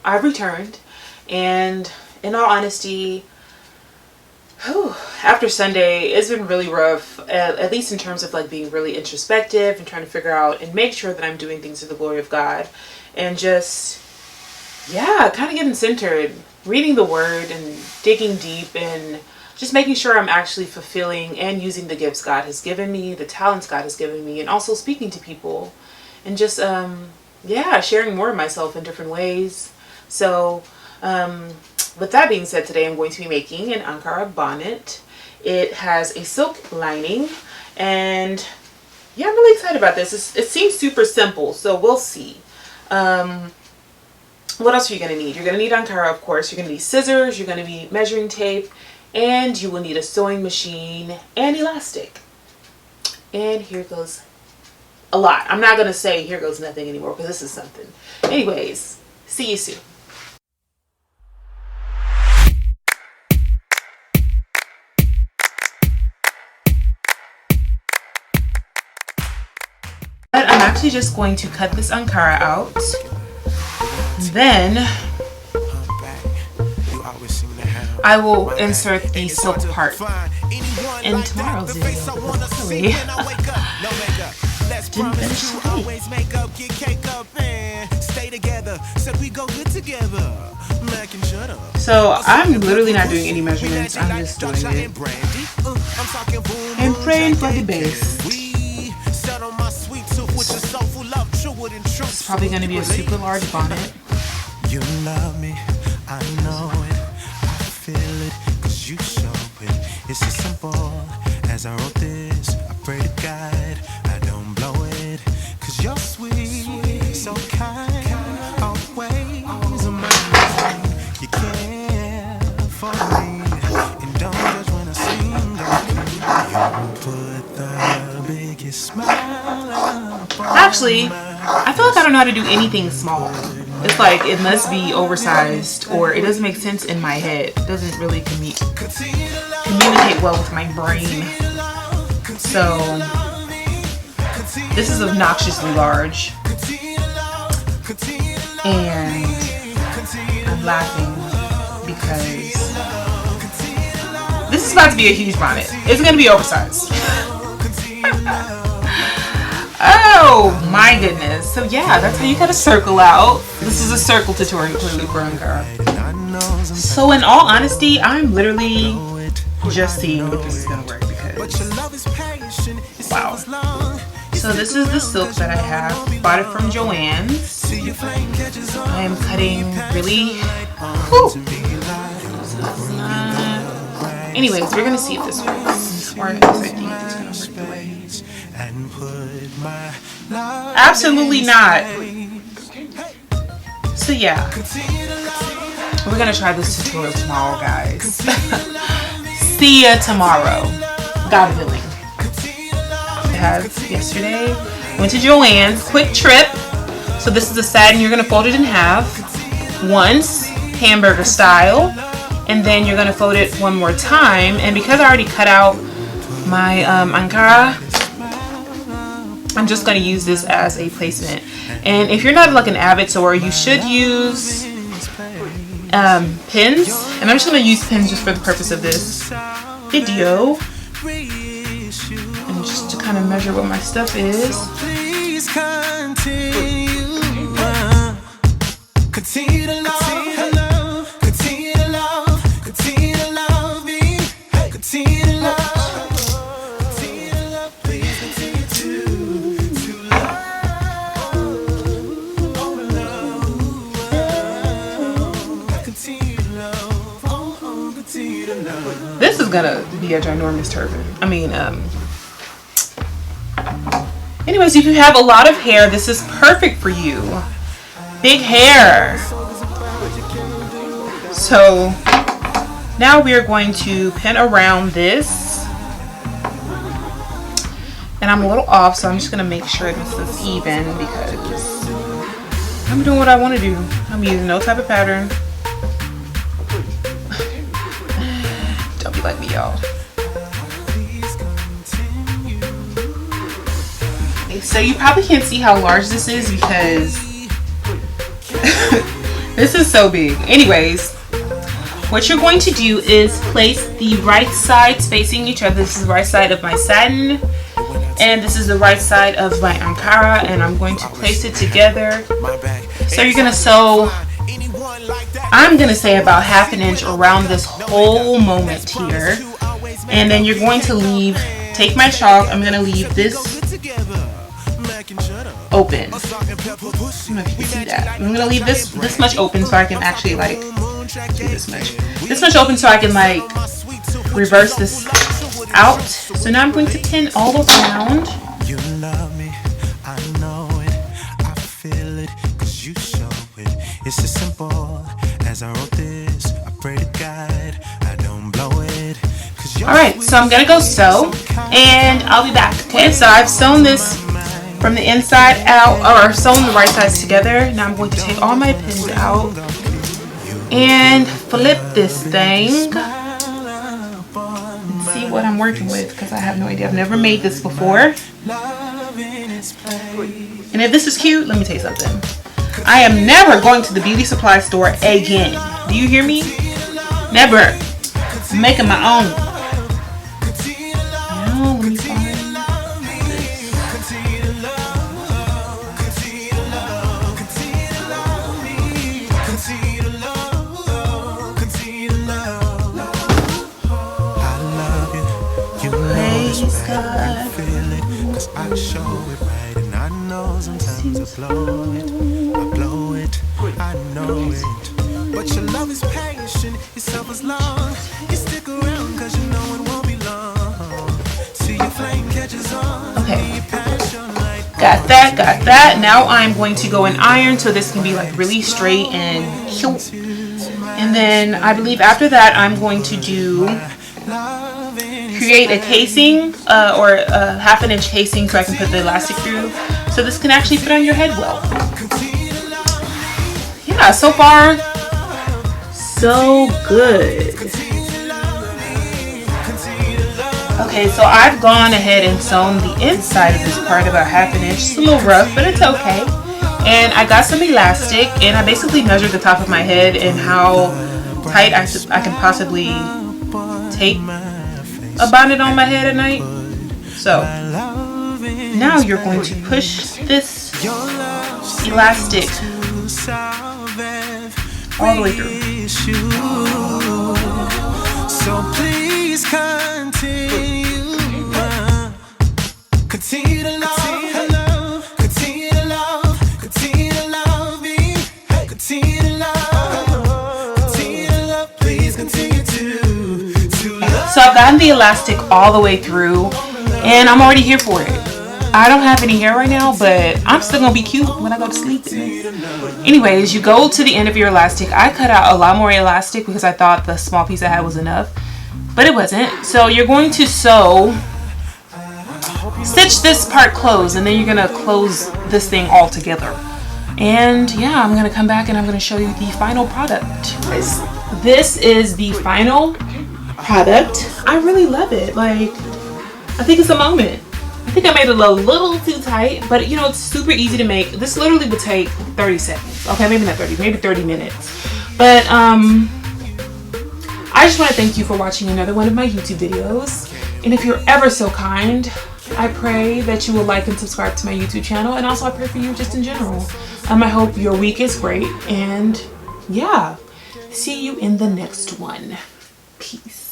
I've returned, and in all honesty, after Sunday, it's been really rough, at least in terms of like being really introspective and trying to figure out and make sure that I'm doing things to the glory of God, and just, yeah, kind of getting centered, reading the word and digging deep and just making sure I'm actually fulfilling and using the gifts God has given me, the talents God has given me, and also speaking to people and just, yeah, sharing more of myself in different ways. So, with that being said, today I'm going to be making an Ankara bonnet. It has a silk lining, and yeah, I'm really excited about this. It seems super simple, so we'll see. What else are you going to need? You're going to need Ankara, of course. You're going to need scissors, you're going to need measuring tape, and you will need a sewing machine and elastic. And here goes a lot. I'm not going to say here goes nothing anymore because this is something. Anyways, see you soon. But I'm actually just going to cut this Ankara out. Then I will insert the silk part in tomorrow's video. Didn't finish today. So I'm literally not doing any measurements. I'm just doing it and praying for the best. It's probably going to be a super large bonnet. You love me, I know it, I feel it, cause you show it. It's as simple as I wrote this. I pray to God I don't blow it, cause you're sweet, so kind, always a man. You care for me, and don't judge when I sing. You put the biggest smile up. Actually, I feel like I don't know how to do anything small. It's like it must be oversized, or it doesn't make sense in my head. It doesn't really communicate well with my brain. So this is obnoxiously large, and I'm laughing because this is about to be a huge bonnet. It's going to be oversized. Oh my goodness. So yeah, that's how you cut a circle out. This is a circle tutorial clearly for Ankara. So in all honesty, I'm literally just seeing if this is going to work because, wow. So this is the silk that I have. Bought it from Joann's. I am cutting really, anyways, we're going to see if this works. Or at least I think it's going to work the way. Absolutely not. So yeah, we're gonna try this tutorial tomorrow, guys. See ya tomorrow, God willing. I had yesterday, went to Joann's, quick trip. So this is a satin. You're gonna fold it in half once, hamburger style, and then you're gonna fold it one more time. And because I already cut out my Ankara, I'm just going to use this as a placement. And if you're not like an avid sewer, you should use pins. And I'm just going to use pins just for the purpose of this video. And just to kind of measure what my stuff is. Please continue, continue to love, continue to love, continue to love me, continue to love. This is gonna be a ginormous turban. I mean, anyways, if you have a lot of hair, this is perfect for you. Big hair. So now we are going to pin around this. And I'm a little off, so I'm just gonna make sure this is even because I'm doing what I want to do. I'm using no type of pattern. Don't be like me, y'all. Okay, so you probably can't see how large this is because This is so big. Anyways, what you're going to do is place the right sides facing each other. This is the right side of my satin, and this is the right side of my Ankara, and I'm going to place it together. So you're gonna sew, I'm gonna say about 1/2 inch around this whole moment here, and then you're going to leave, take my chalk, I'm gonna leave this open. I don't know if you can see that. I'm gonna leave this much open so I can actually like do this much open so I can like reverse this out. So now I'm going to pin all around. You love me, I know it, I feel it, 'cause you show it. It's as simple as I wrote this. I pray to God I don't blow it. Alright, so I'm gonna go sew and I'll be back. Okay, so I've sewn this from the inside out, or sewn the right sides together. Now I'm going to take all my pins out and flip this thing and see what I'm working with, because I have no idea. I've never made this before. And if this is cute, let me tell you something. I am never going to the beauty supply store again. Do you hear me? Never. I'm making my own. Now, let me find this. Praise God. I show it right, and I know sometimes I blow it, I know it. But your love is patient, your suffers long. You stick around 'cause you know it won't be long. See your flame catches on. Okay. Got that. Now I'm going to go and iron so this can be like really straight and cute. And then I believe after that I'm going to create a casing or a 1/2 inch casing so I can put the elastic through, so this can actually fit on your head well. Yeah, so far so good. Okay, so I've gone ahead and sewn the inside of this part about 1/2 inch. It's a little rough, but it's okay. And I got some elastic, and I basically measured the top of my head and how tight I can possibly tape a bonnet on my head at night. So now you're going to push this elastic all the way through. So please continue to love, continue to love, continue to love me, continue to love, please continue to love. So I've gotten the elastic all the way through, and I'm already here for it. I don't have any hair right now, but I'm still gonna be cute when I go to sleep. Anyways, you go to the end of your elastic. I cut out a lot more elastic because I thought the small piece I had was enough, but it wasn't. So you're going to stitch this part closed, and then you're gonna close this thing all together. And yeah, I'm gonna come back and I'm gonna show you the final product. This is the final product. I really love it. Like, I think it's a moment. I think I made it a little too tight, but you know, it's super easy to make. This literally would take 30 seconds. Okay, maybe not 30, maybe 30 minutes. But I just want to thank you for watching another one of my YouTube videos. And if you're ever so kind, I pray that you will like and subscribe to my YouTube channel. And also I pray for you just in general. I hope your week is great. And yeah, see you in the next one. Peace.